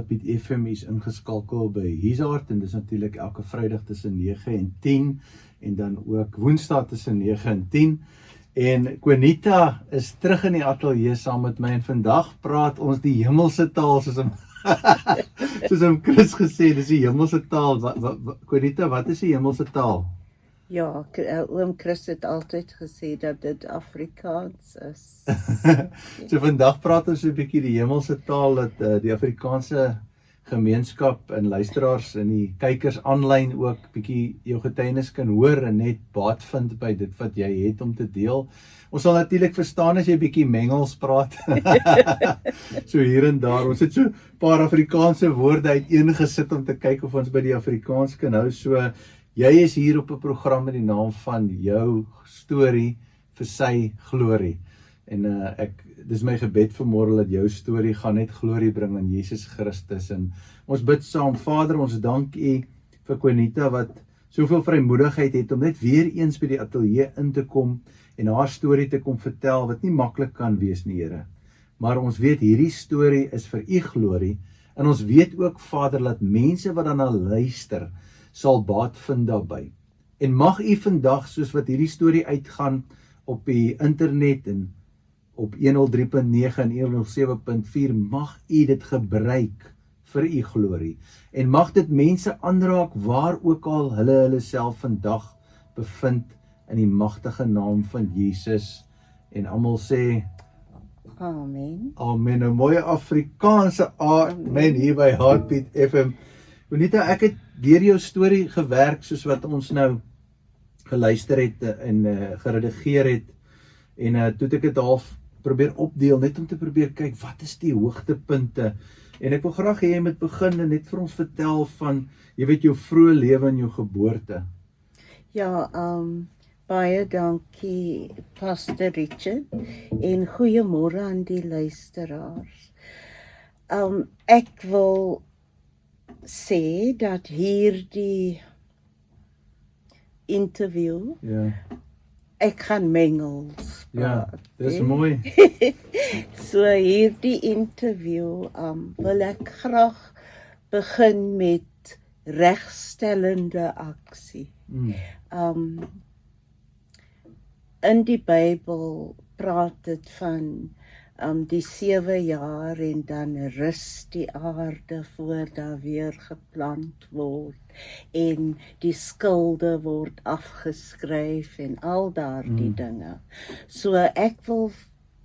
Heartbeat FM is ingeskakel by Hizard en dis natuurlik elke Vrydag tussen 9 en 10 en dan ook Woensdag tussen 9 en 10. En Quenita is terug in die ateljee saam met my en vandag praat ons die hemelse taal soos hom Chris gesê, dis die hemelse taal. Quenita, wat is die hemelse taal? Ja, oom Chris het altyd gesê dat dit Afrikaans is. So vandag praat ons 'n bietjie die hemelse taal dat die Afrikaanse gemeenskap en luisteraars en die kykers aanlyn ook bietjie jou getuienis kan hoor en net baat vind by dit wat jy het om te deel. Ons sal natuurlik verstaan as jy bietjie Mengels praat. So hier en daar. Ons het so 'n paar Afrikaanse woorde uiteengesit om te kyk of ons by die Afrikaans kan hou. So jy is hier op 'n program met die naam van jou storie vir sy glorie. En dis my gebed vanmôre dat jou storie gaan net glorie bring aan Jesus Christus. En ons bid saam. Vader, ons dank U vir Quenita wat soveel vrymoedigheid het om net weer eens by die ateljee in te kom en haar storie te kom vertel wat nie maklik kan wees nie, Here. Maar ons weet hierdie storie is vir U glorie en ons weet ook, Vader, dat mense wat daarna luister sal baat vind daarby. En mag U vandag, soos wat hierdie storie uitgaan op die internet en op 103.9 en 107.4, mag U dit gebruik vir U glorie. En mag dit mense aanraak waar ook al hulle self vandag bevind in die magtige naam van Jesus. En almal sê Amen. Amen. 'n mooi Afrikaanse amen hier by Heartbeat FM. Quenita, ek het deur jou storie gewerk soos wat ons nou geluister het en geredigeer het. En toe het ek dit half probeer opdeel, net om te probeer kyk, wat is die hoogtepunte? En ek wil graag hê jy moet begin en net vir ons vertel van, jy weet, jou vroeë lewe en jou geboorte. Ja, baie dankie Pastor Richard en goeiemôre aan die luisteraars. Ek wil sê dat hierdie interview, ek gaan Mengels praat. Ja, dis mooi. So hierdie interview wil ek graag begin met regstellende aksie. In die Bybel praat dit van die 7 jaar en dan rus die aarde voor daar weer geplant word en die skulde word afgeskryf en al daardie dinge. So ek wil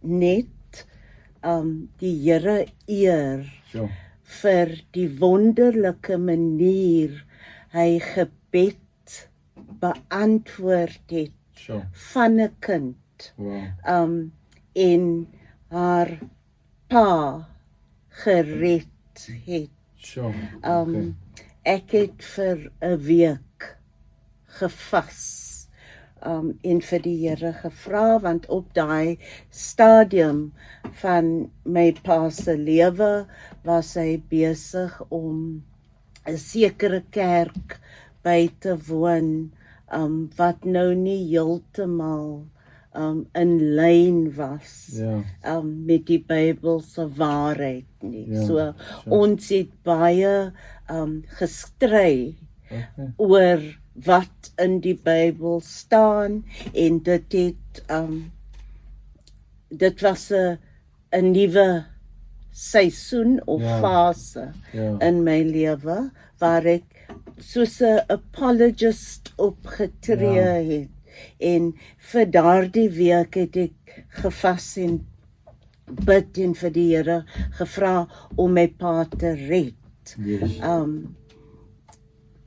net die Here eer vir die wonderlike manier hy gebed beantwoord het van 'n kind. En haar pa gered het. Ek het vir 'n week gevas en vir die Here gevra, want op daai stadium van my pa se lewe was hy besig om 'n sekere kerk by te woon wat nou nie heeltemal in lyn was met die Bybelse waarheid nie. So ons het baie gestry oor wat in die Bybel staan en dit was 'n nuwe seisoen of fase in my lewe waar ek soos 'n apologist opgetree het. En vir daardie week het ek gevas en bid en vir die Here gevra om my pa te red.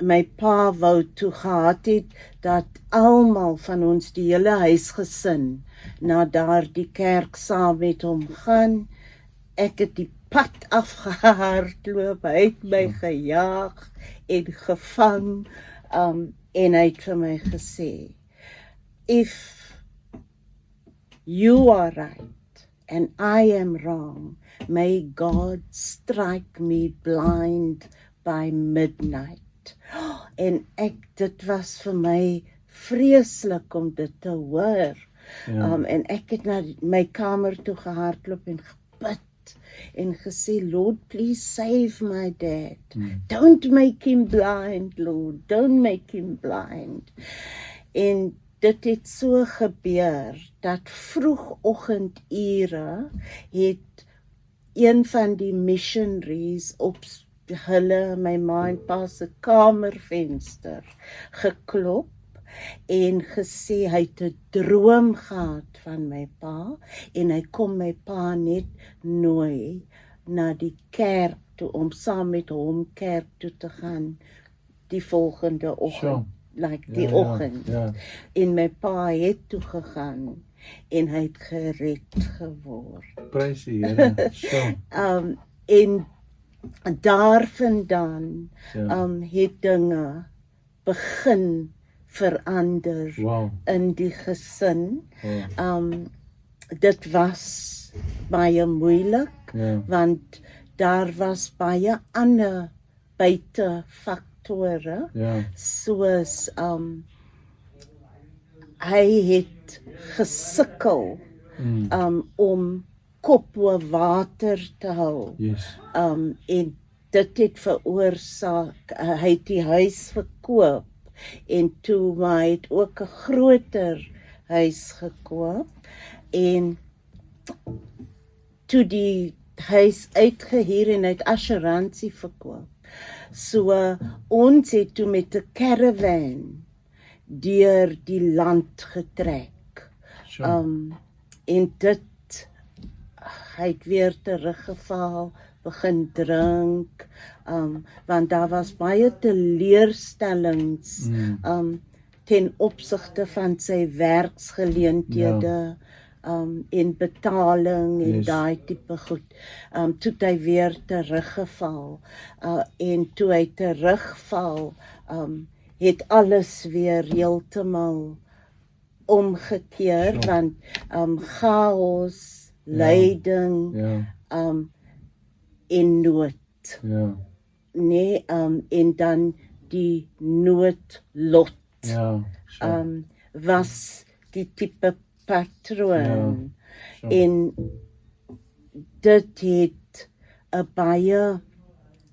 My pa wou toe gehad het dat almal van ons, die hele huisgesin, na daardie kerk saam met hom gaan. Ek het die pad afgehardloop, hy het my gejaag en gevang en hy het vir my gesê, if you are right and I am wrong, may God strike me blind by midnight. En dit was vir my vreeslik om dit te hoor. En ek het na my kamer toe gehardloop en gebid en gesê, Lord, please save my dad. Don't make him blind, Lord. Don't make him blind. En dit het so gebeur, dat vroegoggendure het een van die missionaries op my ma en pa se kamervenster geklop en gesê hy het 'n droom gehad van my pa en hy kom my pa net nooi na die kerk toe om saam met hom kerk toe te gaan die volgende oggend, die oggend. En my pa het toe gegaan en hy het gered geword. Prys die Here. En daarvandaan het dinge begin verander in die gesin. Dit was baie moeilik, want daar was baie ander buitefaktore, soos hy het gesukkel om kop bo water te hou. En dit het veroorsaak, hy het die huis verkoop en toe maar hy het ook 'n groter huis gekoop en toe die huis uitgehuur en hy het assuransie verkoop. So ons het toe met 'n caravan deur die land getrek. En dit hy het weer teruggeval, begin drink, want daar was baie teleurstellings ten opsigte van sy werksgeleenthede, en betaling en daai tipe goed. Toe het hy weer teruggeval, en toe hy terugval, het alles weer heeltemal omgekeer, want chaos, lyding, en nood. Nee, en dan die noodlot was die tipe patroon. En dit het 'n baie,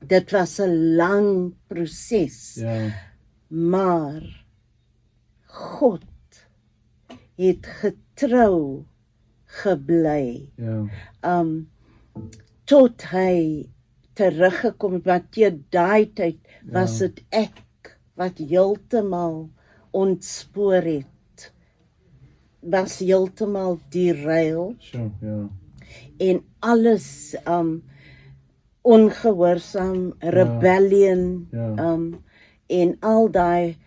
dit was 'n lang proses. Maar God het getrou gebly. Tot hy teruggekom het, want teen daai tyd was dit ek wat heeltemal ontspoor het. Was heeltemal derail. En alles ongehoorsaam, rebellion, en al daai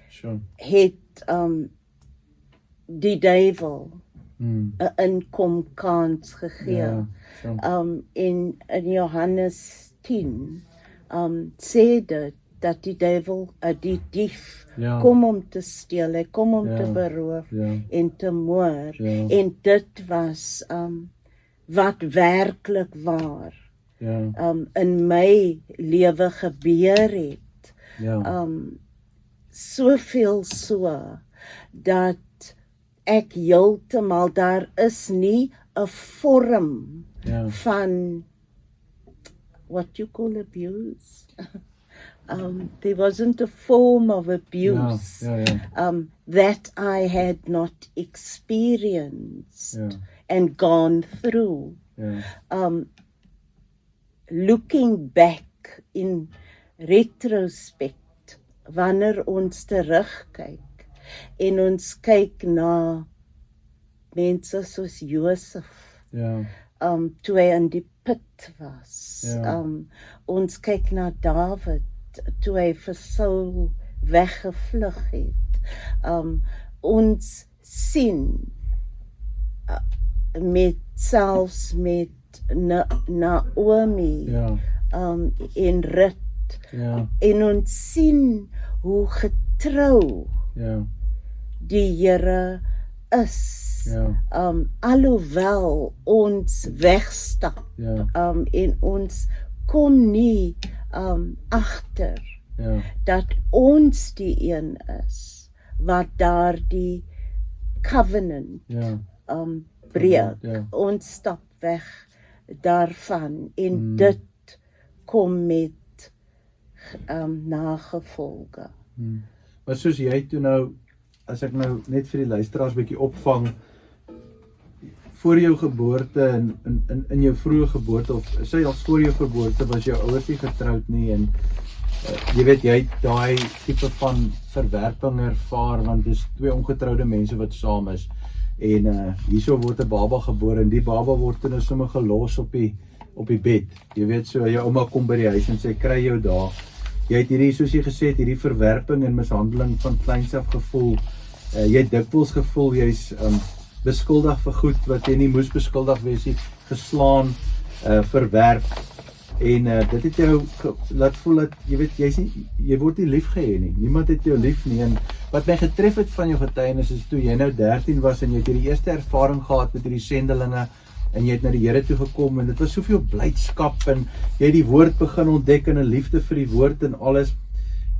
het die duivel 'n inkomkans gegee. In Johannes 10 sê dit dat die duivel, die dief, kom om te steel, hy kom om te beroof en te moor. En dit was wat werklik waar in my lewe gebeur het. Soveel so dat ek heeltemal, daar is nie 'n vorm van what you call abuse. There wasn't a form of abuse that I had not experienced and gone through. Looking back in retrospect, wanneer ons terugkyk en ons kyk na mense soos Josef, toe hy in die put was. Ons kyk na Dawid, toe hy vir Saul weggevlug het. Ons sien selfs met Naomi en Rut, en ons sien hoe getrou die Here is, alhoewel ons wegstap, en ons kom nie agter dat ons die een is wat daar die covenant breek. Ons stap weg daarvan en dit kom met nagevolge. Maar soos jy toe nou, as ek nou net vir die luisteraars bietjie opvang, voor jou geboorte en in jou vroeë geboorte, of sê al voor jou geboorte, was jou ouers nie getroud nie, en jy weet, jy het daai tipe van verwerping ervaar, want dis twee ongetroude mense wat saam is, en hierso word 'n baba gebore, en die baba word toe nou sommer gelos op die bed, jy weet, so jou ouma kom by die huis en sê, kry jou daar, jy het hierdie, soos jy gesê het, hierdie verwerping en mishandeling van kleins af gevoel, jy het dikwels gevoel, jy's beskuldig vir goed wat jy nie moes beskuldig wees nie, geslaan, verwerp, en dit het jou laat voel dat, jy weet, jy word nie lief gehê nie, niemand het jou lief nie, en wat my getref het van jou getuienis is toe jy nou 13 was en jy het hierdie eerste ervaring gehad met hierdie sendelinge, en jy het na die Here toe gekom, en dit was soveel blydskap, en jy het die woord begin ontdek, en 'n liefde vir die woord en alles,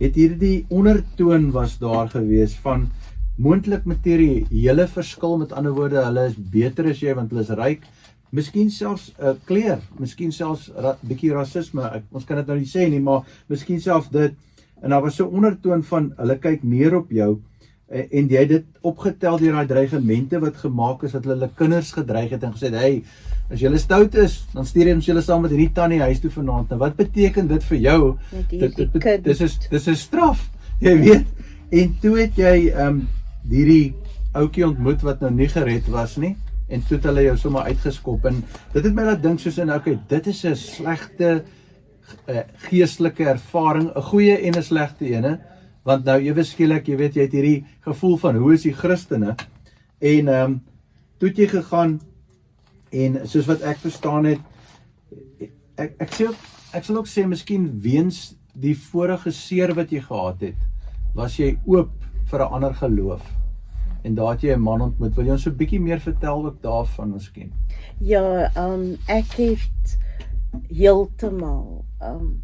het hierdie ondertoon was daar gewees van moontlik materiële verskil, met ander woorde, hulle is beter as jy, want hulle is ryk, miskien selfs kleur, miskien selfs bietjie rasisme, ons kan dit nou nie sê nie, maar miskien selfs dit, en daar was so ondertoon van, hulle kyk neer op jou, en jy het dit opgetel deur daai dreigemente wat gemaak is, dat hulle kinders gedreig het en gesê, hey, as julle stout is, dan stuur ons julle saam met hierdie tannie huis toe vanaand. Nou wat beteken dit vir jou? Dis 'n straf, jy weet. En toe het jy hierdie ouetjie ontmoet wat nou nie gered was nie, en toe het hulle jou sommer uitgeskop, en dit het my laat dink soos in, okay, dit is 'n slegte geestelike ervaring, 'n goeie en 'n slegte ene, want nou ewe skielik, jy weet, jy het hierdie gevoel van, hoe is die Christene, en toe het jy gegaan, en soos wat ek verstaan het, ek sal ook sê, miskien weens die vorige seer wat jy gehad het, was jy oop vir 'n ander geloof, en daar het jy 'n man ontmoet. Wil jy ons so 'n bietjie meer vertel ook daarvan miskien? Ja, ek het heeltemal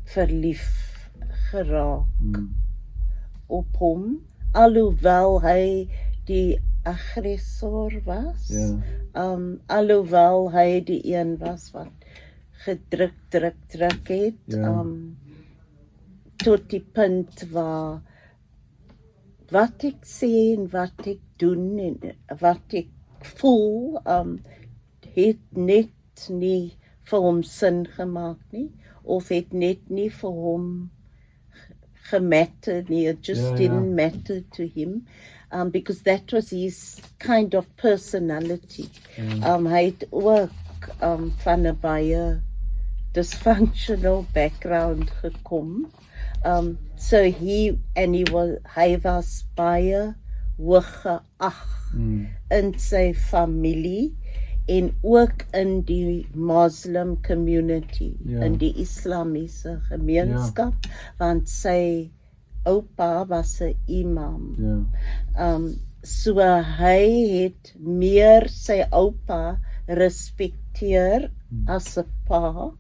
verlief geraak op hom, alhoewel hy die aggressor was, alhoewel hy die een was wat gedruk het, tot die punt waar wat ek sê en wat ek doen en wat ek voel, het net nie vir hom sin gemaak nie, of het net nie vir hom gematter nie, it just didn't matter to him, because that was his kind of personality. Hy het ook van 'n baie dysfunctional background gekom, so hy was baie hoog geag in sy familie, en ook in die Muslim community, in die Islamiese gemeenskap, want sy oupa was 'n imam. So hy het meer sy oupa respekteer as 'n pa,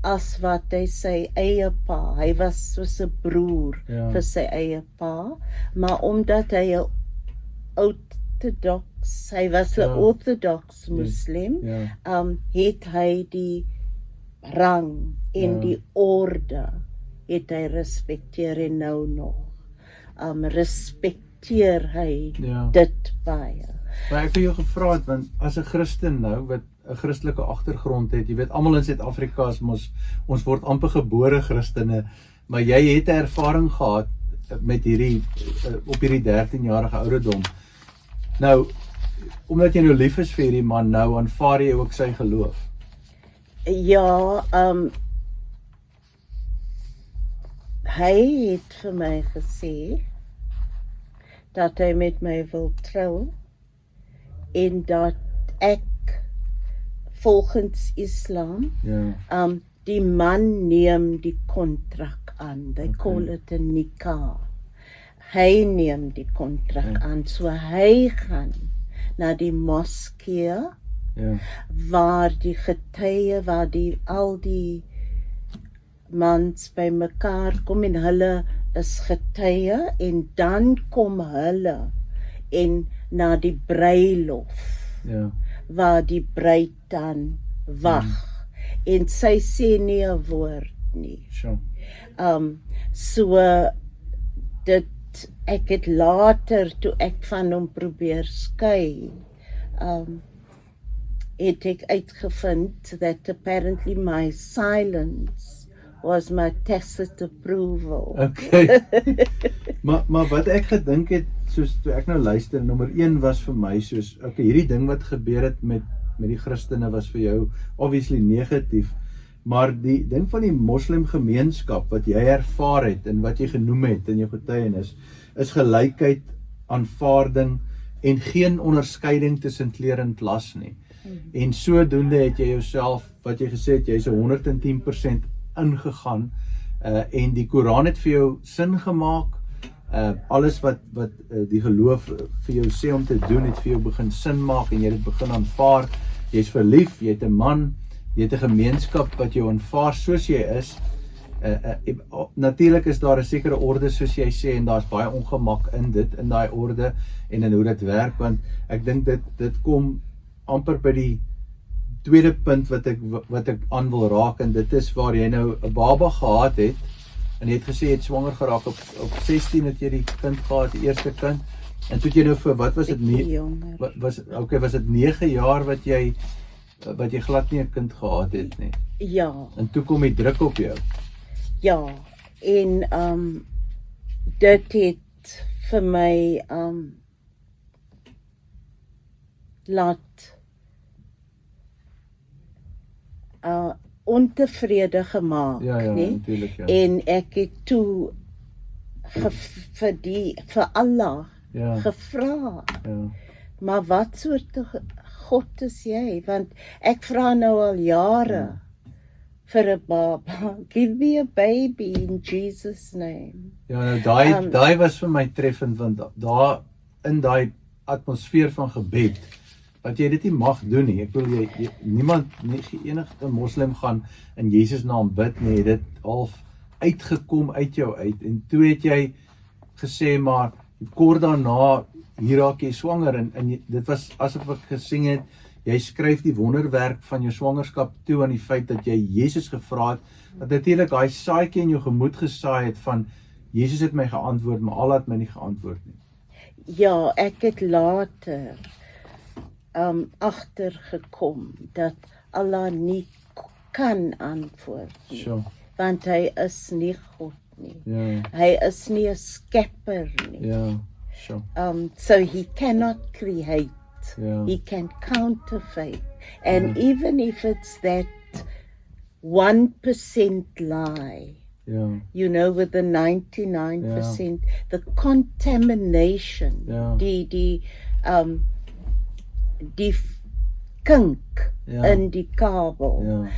as wat hy sy eie pa. Hy was soos 'n broer vir sy eie pa, maar omdat hy 'n hy was 'n orthodox Muslim, het hy die rang en die orde het hy respekteer, en nou nog respekteer hy dit baie. Maar ek het jou gevra het, want as 'n Christen nou, wat 'n Christelike agtergrond het, jy weet, almal in Suid-Afrika ons word amper gebore Christene, maar jy het 'n ervaring gehad met hierdie op hierdie 13-jarige ouderdom. Nou, omdat jy nou lief is vir hierdie man, nou aanvaar jy ook sy geloof? Ja, hy het vir my gesê dat hy met my wil trou, en dat ek volgens Islam, die man neem die kontrak aan. They call it 'n nikah. Hy neem die kontrak aan, so hy gaan na die moskee, waar die getuie, waar al die mans by mekaar kom, en hulle is getuie, en dan kom hulle en na die bruilof, waar die bruid dan wag en sy sê nie 'n woord nie. Sure. So dit ek het later toe ek van hom probeer skei, het ek uitgevind that apparently my silence was my tacit approval. Okay. maar wat ek gedink het, soos toe ek nou luister, nommer 1 was vir my soos, okay, hierdie ding wat gebeur het met die Christene was vir jou obviously negatief, maar die ding van die moslim gemeenskap wat jy ervaar het en wat jy genoem het in jou getuienis, is gelykheid, aanvaarding en geen onderskeiding tussen kleer en klas nie. En sodoende het jy jouself, wat jy gesê het, jy is 110% ingegaan, en die Koran het vir jou sin gemaak, alles wat die geloof vir jou sê om te doen, het vir jou begin sin maak en jy het begin aanvaar, jy is verlief, jy het 'n man, jy het 'n gemeenskap wat jou aanvaar soos jy is. Natuurlik is daar 'n sekere orde soos jy sê, en daar's baie ongemak in daai orde en in hoe dit werk, want ek dink dit kom amper by die tweede punt wat ek aan wil raak, en dit is waar jy nou 'n baba gehad het en jy het gesê jy het swanger geraak op 16 het jy die kind gehad, die eerste kind, en toe het jy nou vir wat was dit was dit 9 jaar wat jy glad nie 'n kind gehad het nie. Ja. En toe kom die druk op jou. Ja, en dit het vir my laat ontevrede gemaak, Ja, nie? natuurlijk, ja. En ek het toe vir Allah gevra, maar wat soort God is jy? Want ek vra nou al jare vir 'n baba, give me a baby in Jesus name. Ja, nou daai was vir my treffend, want daar in daai atmosfeer van gebed, wat jy dit nie mag doen nie. Ek wil niemand, enige moslim gaan in Jesus naam bid nie, dit half uitgekom uit jou uit, en toe het jy gesê, maar kort daarna, hier raak jy swanger, en dit was asof ek gesing het, jy skryf die wonderwerk van jou swangerskap toe aan die feit dat jy Jesus gevra het, dat natuurlik daai saadjie in jou gemoed gesaai het van, Jesus het my geantwoord, maar Allah het my nie geantwoord nie. Ja, ek het later agtergekom dat Allah nie kan antwoord nie, Sure. want hy is nie God nie. Ja, Hy is nie 'n skepper nie. ja, sure. So he cannot create. Ja. He can counterfeit. And even if it's that 1% lie, Ja, you know, with the 99%, the contamination, Ja. die kink Ja. in die kabel, ja,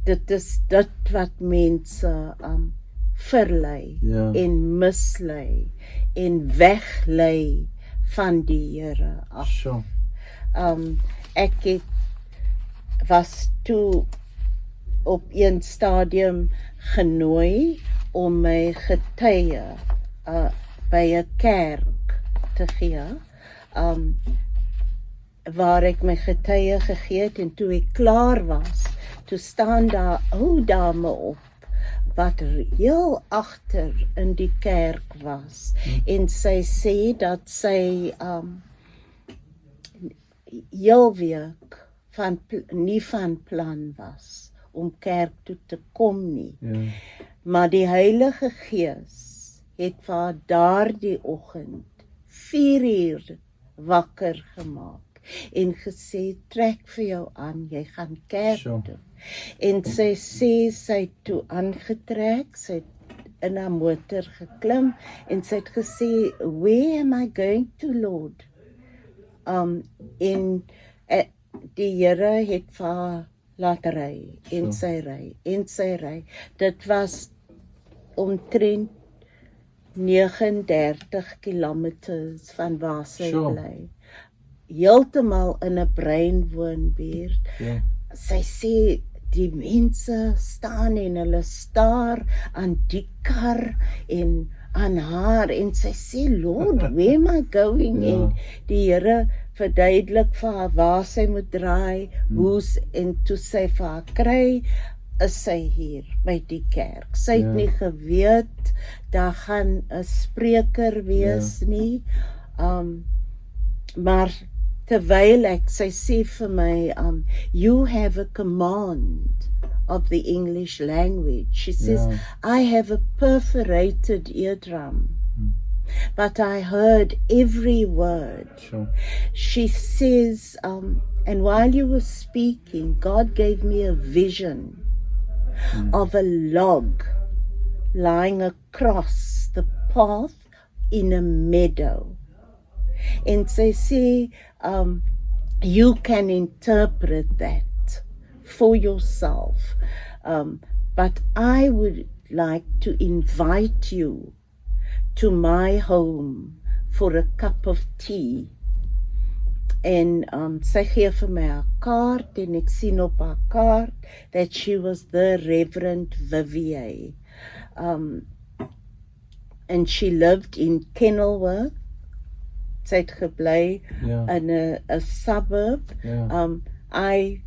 dit is dit wat mense verlei Ja. en mislei en weglei van die Here af. sure. Ek was toe op een stadium genooi om my getuie by 'n kerk te gee, waar ek my getuie gegee het, en toe ek klaar was, toe staan daar 'n ou dame op wat heel agter in die kerk was, en sy sê dat sy heel week nie van plan was om kerk toe te kom nie. Ja, Maar die Heilige Gees het vir haar daardie oggend 4 uur wakker gemaak en gesê, trek vir jou aan, jy gaan kerk Sure. toe. En sy sê, sy het toe aangetrek, sy het in haar motor geklim, en sy het gesê, where am I going to, Lord? En die Here het vir haar laat ry, en sy ry. Dit was omtrent 39 kilometers van waar sy Sure. bly. Heeltemal in 'n breinwoonbuurt. ja, Sy sê die mense staan en hulle staar aan die kar en aan haar en sy sê, Lord, where am I going? Ja. En die Here verduidelik vir haar waar sy moet draai, en toe sy vir haar kry, is sy hier by die kerk. Sy het Ja. nie geweet, daar gaan 'n spreker wees nie, maar terwyl sy sê vir my, you have a command of the English language. She says, Ja. I have a perforated eardrum, but I heard every word. Sure. She says, and while you were speaking, God gave me a vision of a log lying across the path in a meadow. And sy sê, you can interpret that for yourself. But I would like to invite you to my home for a cup of tea. En sy gee vir my haar kaart en ek sien op haar kaart that she was the Reverend Vivier. And she lived in Kenilworth. Sy het gebly Ja. in a suburb. Ja. I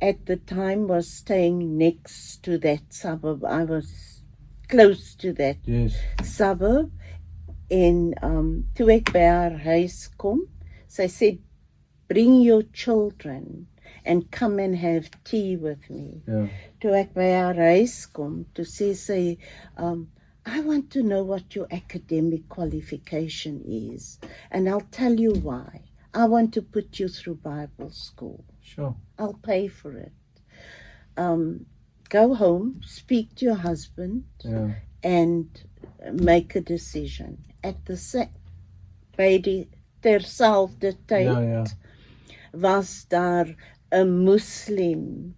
at the time was staying next to that suburb. I was close to that Yes. suburb. En toe ek by haar huis kom, sy sê, bring your children and come and have tea with me. Ja. Toe ek by haar huis kom, toe sê sy, I want to know what your academic qualification is, and I'll tell you why. I want to put you through Bible school. Sure. I'll pay for it. Go home, speak to your husband, Ja. and make a decision. At the by die terselfde tyd Ja, ja. was daar 'n Muslim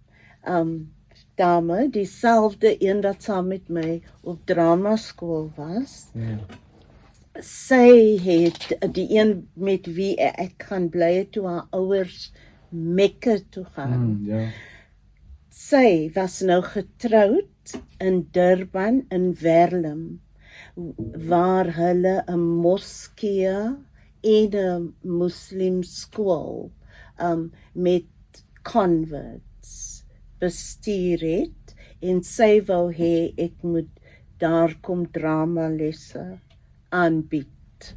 dame, dieselfde een wat saam met my op drama skool was. Ja. Sy het die een met wie ek gaan bly het toe haar ouers Mekka toe gaan. Ja. Sy was nou getroud in Durban in Verlem, waar hulle 'n moskee en 'n Muslim skool met converts bestuur het, en sy wou hê ek moet daar kom dramalesse aanbied.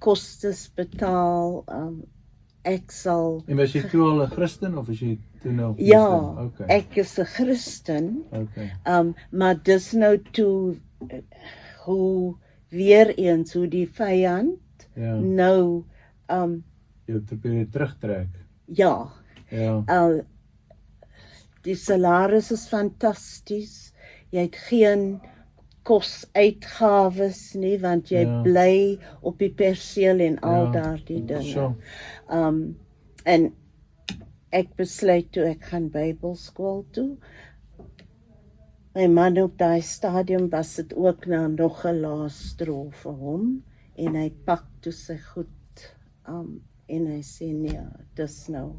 Kostes betaal, ek sal... En was jy toe al 'n Christen of was jy toe nou Ja, Muslim? Okay. ek is 'n Christen, Okay. maar dis nou toe hoe weer eens hoe die vyand Ja. nou Jy probeer terugtrek. ja, Ja. die salaris is fantasties. Jy het geen kosuitgawes nie, want jy Ja. bly op die perseel en al Ja. daardie dinge. Sure. En ek besluit toe ek gaan Bybelskool toe. My man op daai stadium was dit ook nou nog 'n laastrol vir hom, en hy pak toe sy goed en hy sê nee, dis nou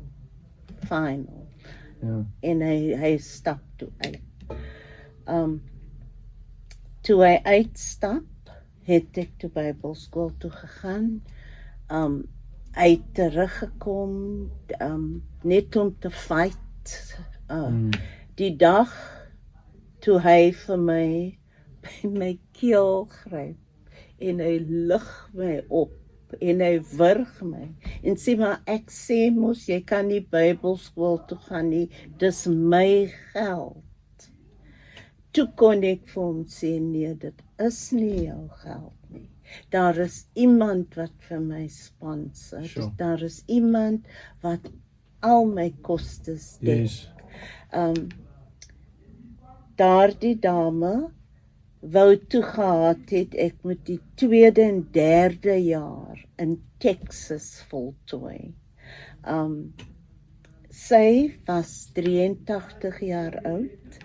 final. Ja. En hy stap toe uit. Toe hy uitstap, het ek toe Bybelskool toe gegaan. Hy het teruggekom net om te fight. Die dag toe hy vir my by my keel gryp en hy lig my op en hy wurg my en sê maar ek sê mos jy kan nie Bybelskool toe gaan nie, dis my geld. Toe kon ek vir hom sê nee, dit is nie jou geld nie. Daar is iemand wat vir my sponsor. Sure. Daar is iemand wat al my kostes dek. Yes. Daardie dame wou toe gehad het ek moet die 2de en 3de jaar in Texas voltooi. Sy was 83 jaar oud,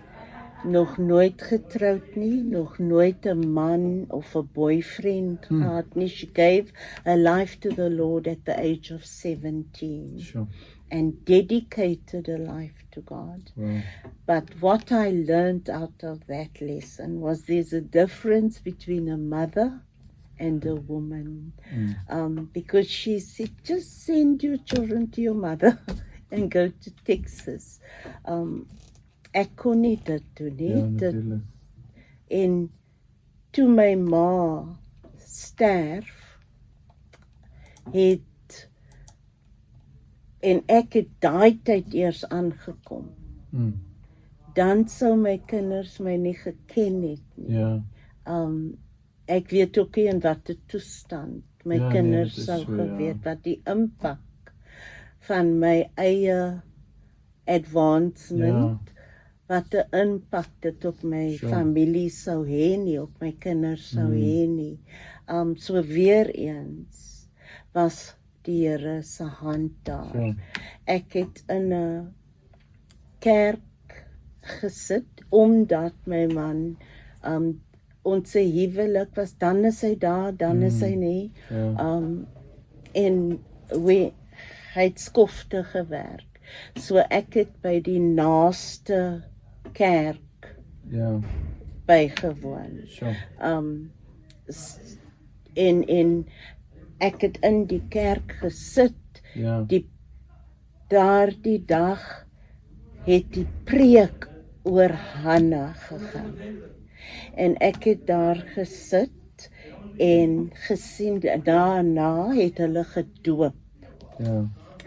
nog nooit getroud nie, nog nooit 'n man of 'n boyfriend gehad nie. She gave her life to the Lord at the age of 17. Sure. and dedicated a life to God. Wow. But what I learned out of that lesson was there's a difference between a mother and a woman. Because she said, just send your children to your mother and go to Texas. Ek kon nie dit doen nie. Ja, natuurlijk. En toe my ma sterf, en ek het daai tyd eers aangekom, dan sou my kinders my nie geken het nie. Ja. Ek weet ook nie in watter toestand my Ja, nee, kinders dit is sou so, geweet wat die impak van my eie advancement, wat 'n impak dit op my familie sou hê nie, op my kinders sou hê nie. So weer eens was die Here se hand daar. Ek het in 'n kerk gesit omdat my man ons huwelik was, dan is hy daar, dan is hy nie. En hy het skofte gewerk. So ek het by die naaste kerk bygewoon. En ek het in die kerk gesit. Daardie dag het die preek oor Hanna gegaan. En ek het daar gesit en gesien, daarna het hulle gedoop.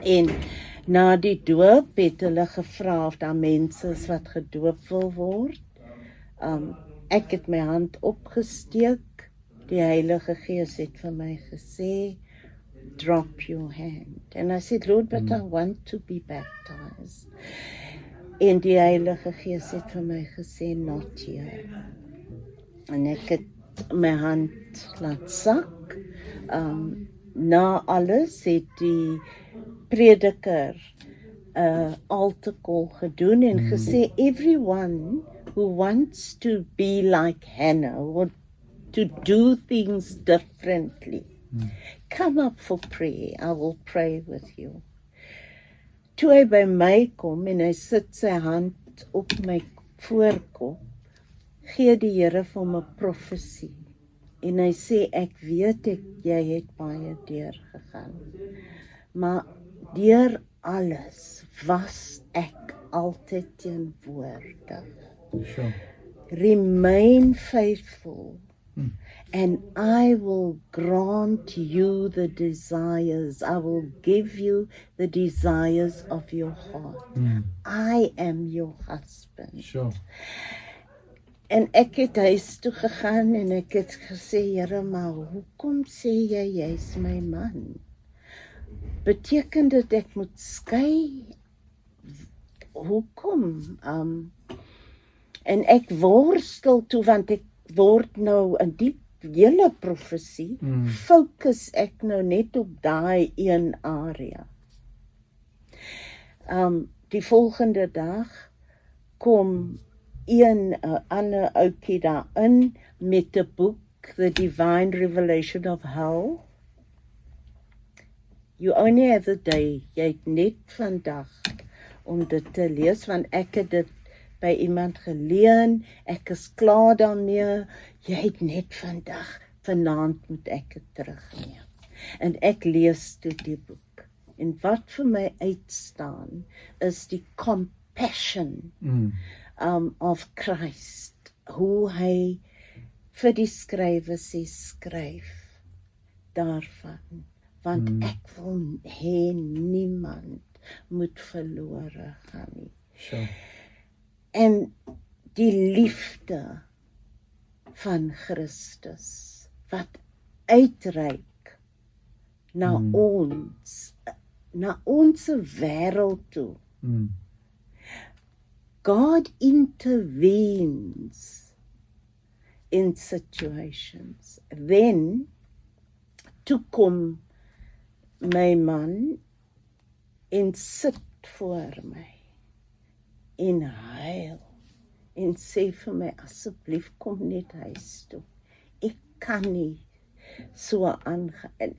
En na die doop het hulle gevra of daar mense is wat gedoop wil word. Ek het my hand opgesteek. Die Heilige Gees het vir my gesê, drop your hand. And I said, Lord, but I want to be baptized. En die Heilige Gees het vir my gesê, not here. En ek het my hand laat sak. Na alles het die prediker altar call gedoen en gesê, everyone who wants to be like Hannah, or to do things differently, come up for prayer, I will pray with you. Toe hy by my kom en hy sit sy hand op my voorkop, gee die Here vir hom 'n profesie. En hy sê, ek weet jy het baie deur gegaan. Maar deur alles was ek altyd teenwoordig. Remain faithful. And I will grant you the desires. I will give you the desires of your heart. I am your husband. En ek het huis toe gegaan en ek het gesê, Here, maar hoekom sê jy's my man? Beteken dit ek moet skei? Hoekom? En ek worstel toe, want ek word nou in die hele profesie, fokus ek nou net op daai een area. Die volgende dag kom een ander ouetjie daarin met 'n boek, The Divine Revelation of Hell. You only have a day, jy het net vandag om dit te lees, want ek het dit by iemand geleen, ek is klaar daarmee, jy het net vandag, vanaand moet ek dit terugneem. En ek lees toe die boek. En wat vir my uitstaan, is die compassion of Christ, hoe hy vir die skrywer sê, skryf daarvan, want ek wil hê niemand moet verlore gaan nie. En die liefde van Christus, wat uitreik na ons wêreld toe. God intervenes in situations. Then, toe kom my man en sit voor my en huil en sê vir my, asseblief kom net huis toe. Ek kan nie so aangaan.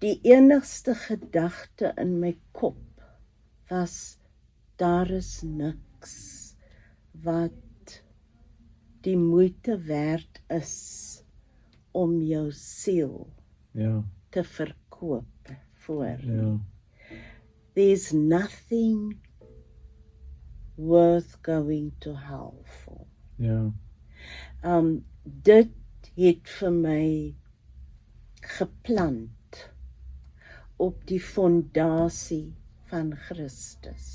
die enigste gedagte in my kop was, daar is niks wat die moeite werd is om jou siel Ja, te verkoop voor. ja, There's nothing worth going to hell for. ja, Dit het vir my geplant op die fondasie van Christus.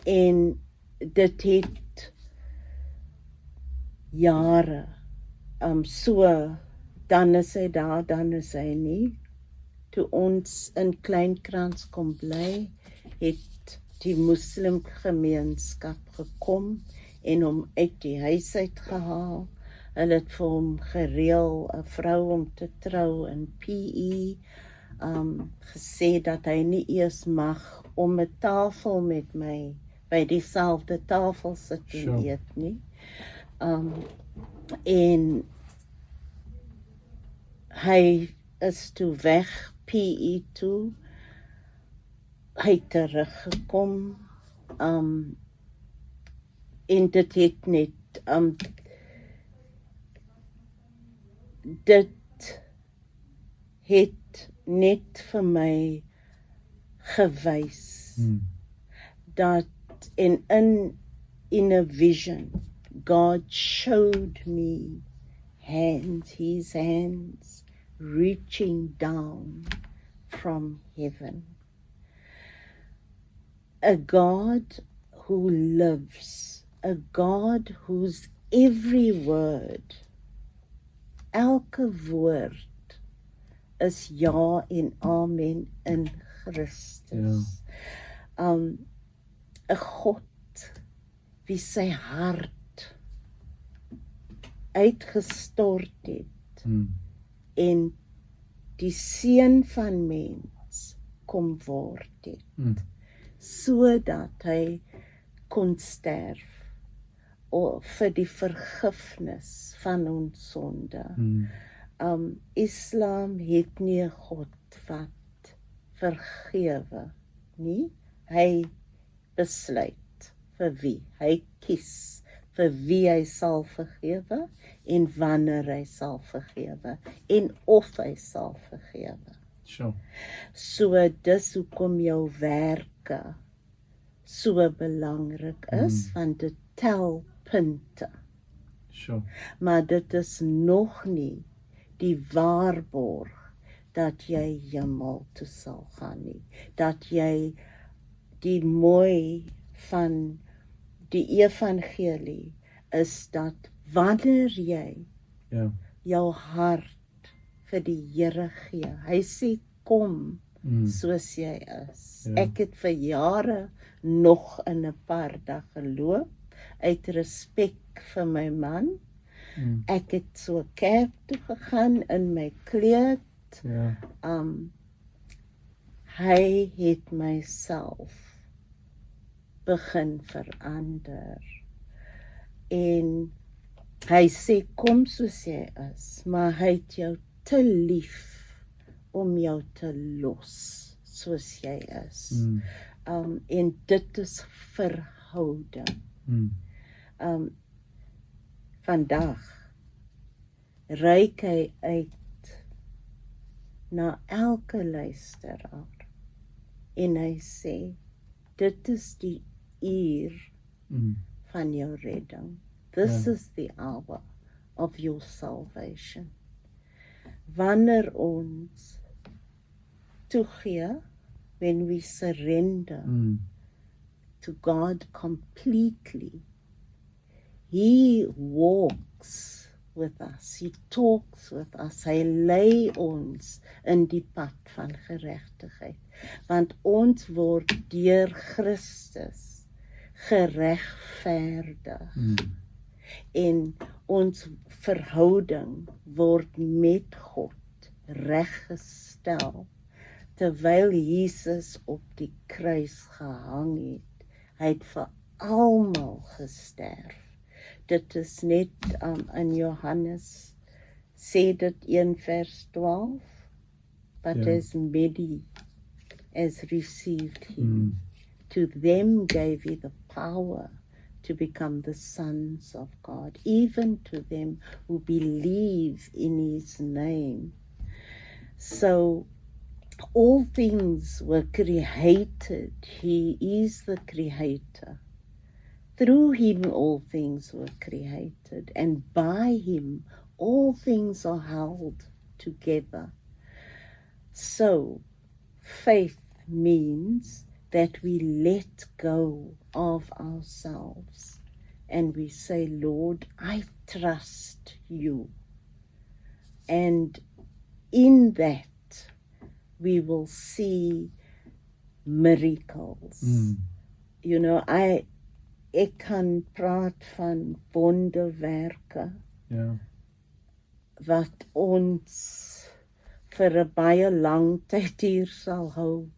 En dit het jare, so, dan is hy daar, dan is hy nie. Toe ons in Kleinkrans kom bly, het die moslimgemeenskap gekom en hom uit die huis uitgehaal. Hulle het vir hom gereël 'n vrou om te trou in PE, gesê dat hy nie eers mag om 'n tafel met my by dieselfde tafel sit en Sure. eet nie. En hy is toe weg PE toe. Hy het teruggekom, en dit het net, dit het net vir my gewys dat in a vision God showed me his hands reaching down from heaven. A God who lives, a God whose every word, elke woord is ja en amen in Christus. 'n God wie sy hart uitgestort het en die seun van mens kom word het, sodat hy kon sterf vir die vergifnis van ons sonde. Islam het nie 'n God wat vergewe nie. Hy besluit vir wie hy kies, vir wie hy sal vergewe en wanneer hy sal vergewe en of hy sal vergewe. sure. So dis hoekom jou werke so belangrik is, want dit tel punte. Sure. Maar dit is nog nie die waarborg dat jy hemel toe sal gaan nie. Dat jy die mooi van die evangelie is dat wanneer jy Ja. jou hart vir die Here gee, hy sê kom soos jy is. Ja. Ek het vir jare nog in 'n parda geloop uit respek vir my man. Ek het so kerk toe gegaan in my kleed. Ja. Hy het myself begin verander. En hy sê kom soos jy is, maar hy het jou te lief om jou te los soos jy is. En dit is verhouding. Vandag reik hy uit na elke luisteraar en hy sê dit is die uur van jou redding. This is the hour of your salvation. Wanneer ons toegee, when we surrender to God completely, He walks with us, He talks with us, hy lei ons in die pad van geregtigheid, want ons word deur Christus geregverdig. En ons verhouding word met God reggestel, terwyl Jesus op die kruis gehang het. Hy het vir almal gesterf. Dit is net in Johannes, sê dit 1 vers 12, but Yeah. as many as received him, to them gave he the power to become the sons of God, even to them who believe in his name. So all things were created. He is the creator. Through him all things were created, and by him all things are held together. So faith means that we let go of ourselves and we say, Lord, I trust you. And in that we will see miracles. You know, ek kan praat van wonderwerke Ja. wat ons vir 'n baie lang tyd hier sal hou,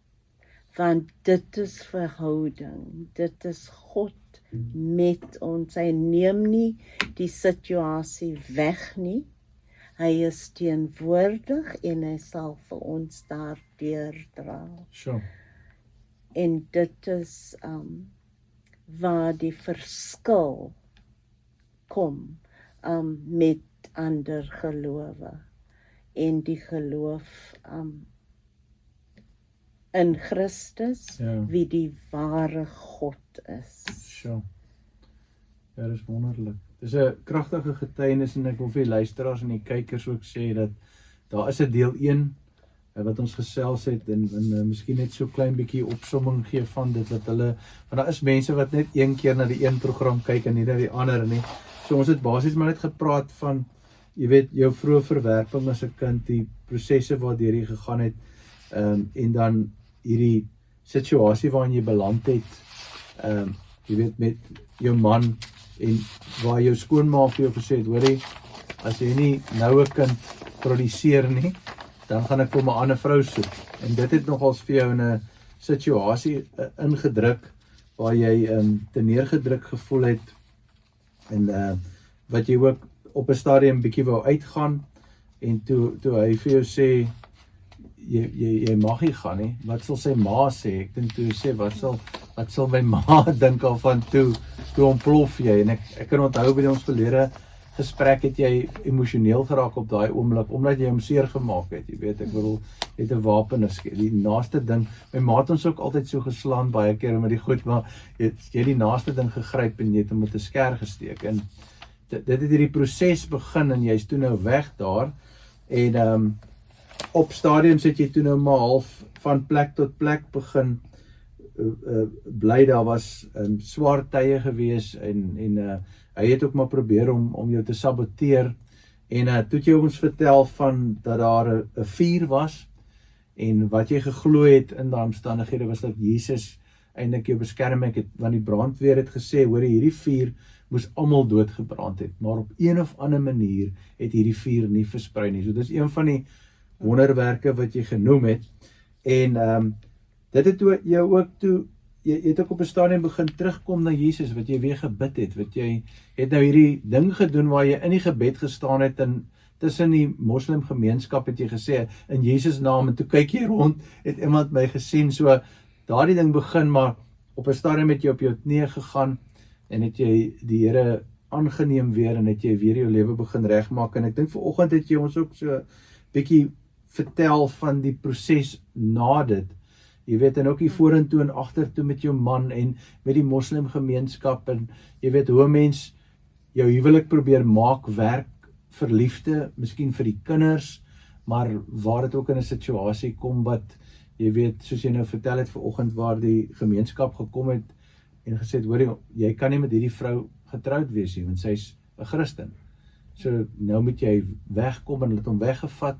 want dit is verhouding, dit is God met ons. Hy neem nie die situasie weg nie, hy is teenwoordig en hy sal vir ons daardeur dra. Sure. En dit is waar die verskil kom met ander gelowe en die geloof in Christus, Ja. wie die ware God is. Sure. Ja, dis wonderlik. Dis 'n kragtige getuienis en ek wil vir die luisteraars en die kykers ook sê dat daar is 'n deel 1 wat ons gesels het en miskien net so klein bietjie opsomming gee van dit wat hulle, want daar is mense wat net een keer na die een program kyk en nie na die ander nie. So ons het basies maar net gepraat van, jy weet, jou vroeë verwerping as 'n kind, die prosesse waardeur jy gegaan het, en dan hierdie situasie waarin jy beland het, jy weet, met jou man en waar jou skoonma vir jou gesê het, hoorie, as jy nie nou 'n kind produseer nie, dan gaan ek vir my ander vrou soek. En dit het nogals vir jou in 'n situasie ingedruk waar jy te neergedruk gevoel het en wat jy ook op 'n stadium bietjie wou uitgaan en toe hy vir jou sê jy mag nie gaan nie. Wat sal sy ma sê? Ek dink toe sê wat sal my ma dink al van toe ontplof jy en ek kan onthou by ons verlede gesprek het jy emosioneel geraak op daai oomblik omdat jy hom seer gemaak het. Jy weet, ek bedoel, jy het 'n wapen geskei. Die naaste ding, my ma het ons ook altyd so geslaan baie keer met die goed, maar jy het die naaste ding gegryp en jy het hom met 'n skêr gesteek. En dit het hierdie proses begin en jy's toe nou weg daar en op stadiums het jy toe nou maar half van plek tot plek begin bly. Daar was swaar tye gewees en hy het ook maar probeer om jou te saboteer en toe het jy ons vertel van dat daar 'n vuur was en wat jy geglo het in daai omstandighede was dat Jesus eintlik jou beskerm het, want die brandweer het gesê, hoor, hierdie vuur moes almal doodgebrand het, maar op een of ander manier het hierdie vuur nie versprei nie. So dis een van die wonderwerke wat jy genoem het en dit het jou ook toe jy het ook op 'n stadium begin terugkom na Jesus, wat jy weer gebid het, wat jy het nou hierdie ding gedoen waar jy in die gebed gestaan het en tussen die moslim gemeenskap het jy gesê in Jesus naam en toe kyk jy rond, het iemand my gesien, so daardie ding begin, maar op 'n stadium het jy op jou knieë gegaan en het jy die Here aangeneem weer en het jy weer jou lewe begin regmaak en ek dink vanoggend het jy ons ook so bietjie vertel van die proses na dit. Jy weet, en ook die vorentoe en agtertoe met jou man en met die moslim gemeenskap en jy weet hoe 'n mens jou huwelik probeer maak werk vir liefde, miskien vir die kinders, maar waar dit ook in 'n situasie kom wat jy weet, soos jy nou vertel het vanoggend, waar die gemeenskap gekom het en gesê het, hoor jy kan nie met hierdie vrou getroud wees nie, want sy's 'n Christen. So nou moet jy wegkom en hulle het hom weggevat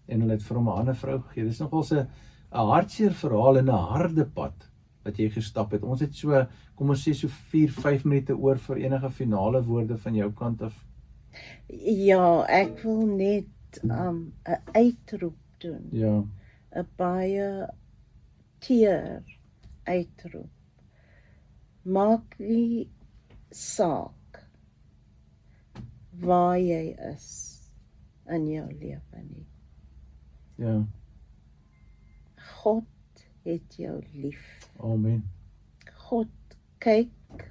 en hulle het vir hom 'n ander vrou gegee. Dis nogals 'n hartseer verhaal en 'n harde pad wat jy gestap het. Ons het so, kom ons sê so 4-5 minute oor vir enige finale woorde van jou kant af. Ja, ek wil net 'n uitroep doen. Ja. 'n baie teer uitroep. Maak nie saak waar jy is in jou lewe nie. Ja. God het jou lief. Amen. God kyk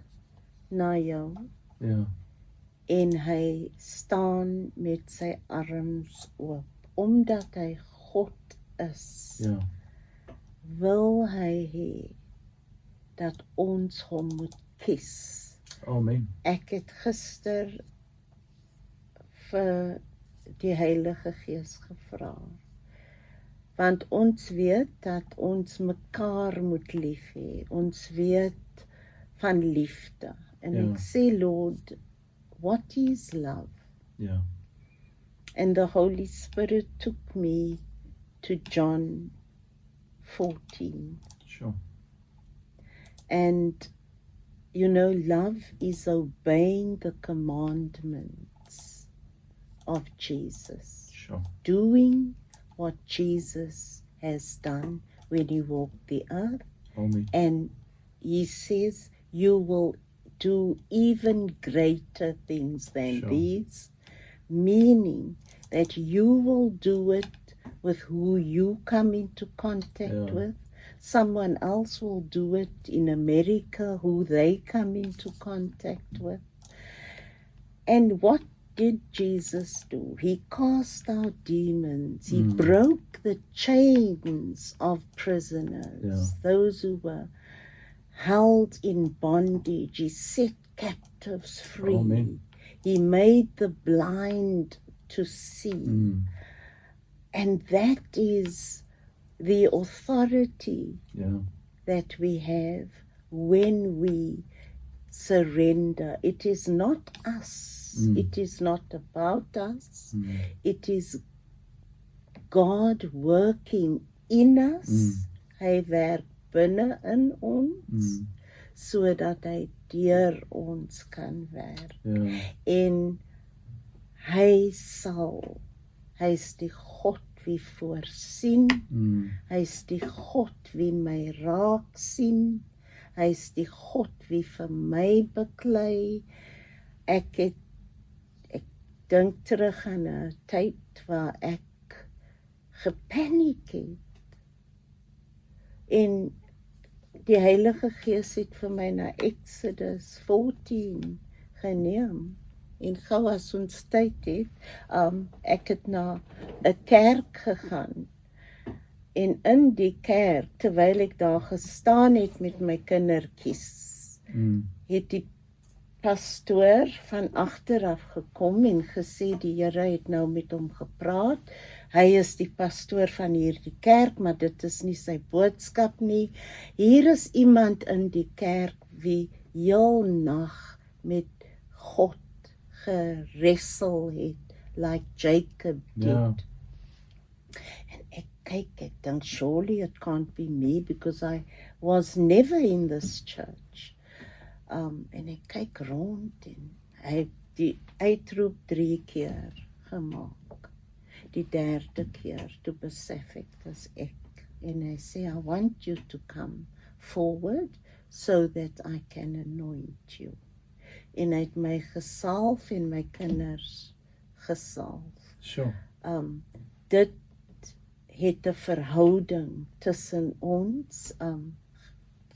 na jou Ja. en hy staan met sy arms oop. Omdat hy God is, Ja. wil hy hê dat ons hom moet kies. Amen. Ek het gister vir die Heilige Gees gevra. Want ons weet dat ons mekaar moet lief hê. Ons weet van liefde. En Ja. ek sê, Lord, what is love? Ja. And the Holy Spirit took me to John 14. Sure. And, you know, love is obeying the commandments of Jesus. Sure. Doing what Jesus has done when he walked the earth. Amen. And he says, you will do even greater things than Sure. these, meaning that you will do it with who you come into contact Yeah. with. Someone else will do it in America, who they come into contact with. And what did Jesus do? He cast out demons. He broke the chains of prisoners, Yeah. those who were held in bondage. He set captives free. Amen. He made the blind to see. And that is the authority Ja. that we have when we surrender. It is not us. It is not about us. It is God working in us. Hy werk binne in ons, sodat hy deur ons kan werk. Ja. En hy is die God wie voorsien. Hy is die God wie my raak sien. Hy is die God wie vir my beklei. Ek dink terug aan 'n tyd waar ek gepaniek het. En die Heilige Gees het vir my na Exodus 14 geneem. En gou as ons tyd het, ek het na 'n kerk gegaan. En in die kerk, terwyl ek daar gestaan het met my kindertjies, het die pastoor van agteraf gekom en gesê die Here het nou met hom gepraat. Hy is die pastoor van hierdie kerk, maar dit is nie sy boodskap nie. Hier is iemand in die kerk wie heel nag met God geressel het, like Jacob did. Ja. En ek kyk, ek dink, surely it can't be me, because I was never in this church. En ek kyk rond en hy het die uitroep 3 keer gemaak. Die 3de keer, toe besef ek, dis ek. En hy sê, I want you to come forward so that I can anoint you. En hy het my gesalf en my kinders gesalf. Sure. Dit het 'n verhouding tussen ons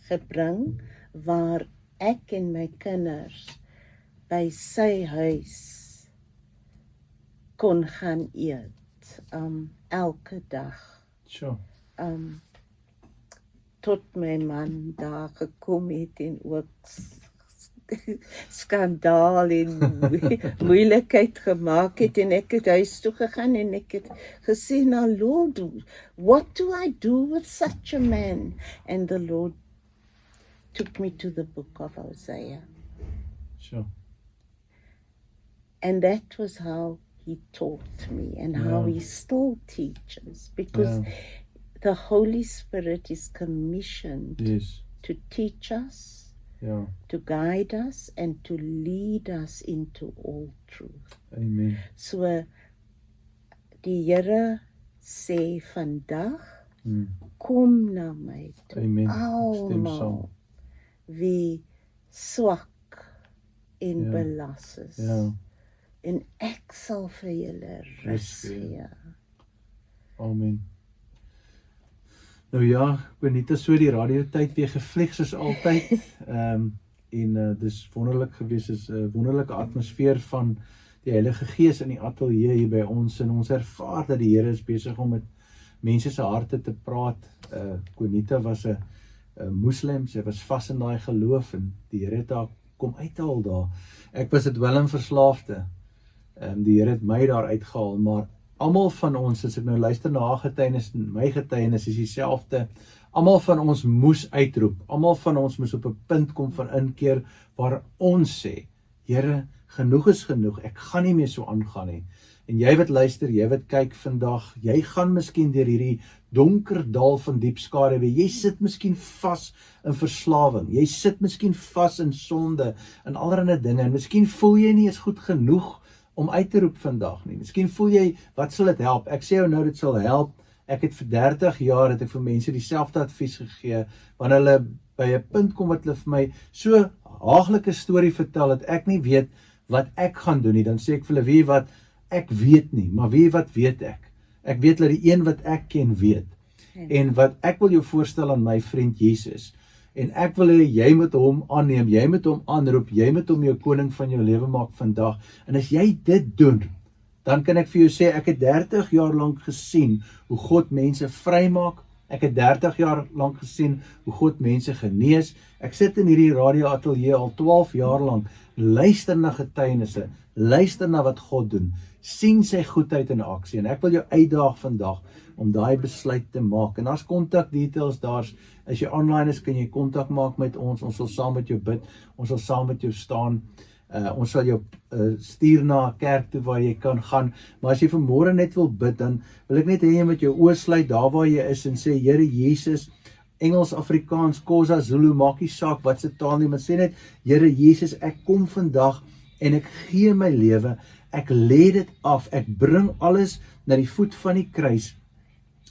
gebring, waar ek en my kinders by sy huis kon gaan eet, elke dag. Sure. Tot my man daar gekom het en ook skandaal en moeilikheid gemaak het, en ek het huis toe gegaan en ek het gesê, nou Lord, what do I do with such a man? And the Lord took me to the book of Hosea. Sure. And that was how he taught me, and how he still teaches, because the Holy Spirit is commissioned Yes. to teach us, Ja. to guide us, and to lead us into all truth. Amen. So, die Here sê vandag, kom na my toe, Amen. Stem saam. almal wie swak en Ja. belas is. Ja. En ek sal vir julle rus Rus gee. gee. Amen. Nou ja, Bonita, so die radiotyd weer gevlieg soos altyd. Dis wonderlik gewees, is 'n wonderlike atmosfeer van die Heilige Gees in die ateljee hier by ons, en ons ervaar dat die Here is besig om met mense se harte te praat. Bonita was 'n moslim, sy was vas in daai geloof, en die Here het haar kom uithaal daar. Ek was 'n dwelmverslaafde. Die Here het my daar uitgehaal, maar almal van ons, as ek nou luister na haar getuienis en my getuienis, is dieselfde. Almal van ons moes uitroep. Almal van ons moes op 'n punt kom van inkeer waar ons sê, Here, genoeg is genoeg. Ek gaan nie meer so aangaan nie. En jy wat luister, jy wat kyk vandag, jy gaan miskien deur hierdie donker dal van diep skaduwee. Jy sit miskien vas in verslawing. Jy sit miskien vas in sonde en allerlei dinge. En miskien voel jy nie eens goed genoeg om uit te roep vandag nie. Miskien voel jy, wat sal dit help? Ek sê jou nou, dit sal help. Ek het vir 30 jaar het ek vir mense dieselfde advies gegee, wanneer hulle by 'n punt kom wat hulle vir my so haaglike storie vertel, dat ek nie weet wat ek gaan doen nie, dan sê ek vir hulle, wie wat, ek weet nie, maar wie wat weet ek? Ek weet dat die een wat ek ken weet. En wat ek wil jou voorstel aan my vriend Jesus, en ek wil hê jy moet hom aanneem, jy moet hom aanroep, jy moet hom jou koning van jou lewe maak vandag. En as jy dit doen, dan kan ek vir jou sê, ek het 30 jaar lank gesien hoe God mense vrymaak. Ek het 30 jaar lank gesien hoe God mense genees. Ek sit in hierdie radio ateljee al 12 jaar lank, luister na getuienisse, luister na wat God doen, sien sy goedheid in aksie, en ek wil jou uitdaag vandag om daai besluit te maak. En as kontak details daar, as jy online is, kan jy kontak maak met ons sal saam met jou bid, ons sal saam met jou staan. Ons sal jou stuur na 'n kerk toe waar jy kan gaan, maar as jy vanmôre net wil bid, dan wil ek net hê jy met jou oë sluit daar waar jy is en sê, Here Jesus, Engels, Afrikaans, Xhosa, Zulu, maak nie saak wat se taal nie, maar sê net, Here Jesus, ek kom vandag en ek gee my lewe, ek lê dit af, ek bring alles na die voet van die kruis,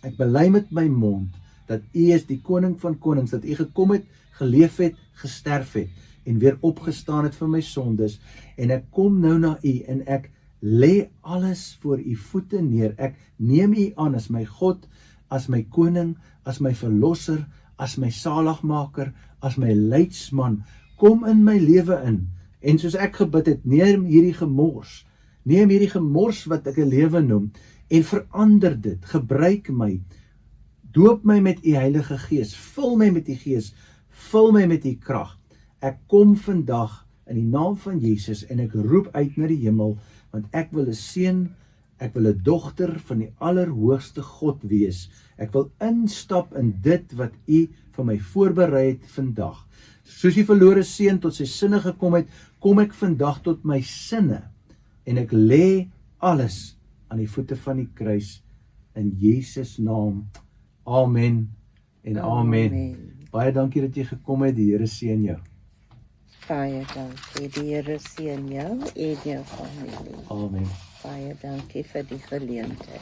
ek bely met my mond, dat U is die koning van konings, dat U gekom het, geleef het, gesterf het, en weer opgestaan het vir my sondes, en ek kom nou na U, en ek lê alles voor U voete neer, ek neem U aan as my God, as my koning, as my verlosser, as my saligmaker, as my leidsman, kom in my lewe in, en soos ek gebid het, neem hierdie gemors wat ek 'n lewe noem, en verander dit, gebruik my, doop my met U Heilige Gees, vul my met U Gees, vul my met U krag. Ek kom vandag in die naam van Jesus en ek roep uit na die hemel, want ek wil 'n seun, ek wil 'n dogter van die allerhoogste God wees. Ek wil instap in dit wat U vir my voorberei het vandag. Soos die verlore seun tot sy sinne gekom het, kom ek vandag tot my sinne en ek lê alles aan die voete van die kruis in Jesus naam. Amen en amen. Baie dankie dat jy gekom het. Die Here seën jou. Baie dankie. Die Here seën jou en jou familie. Amen. Baie dankie vir die geleentheid.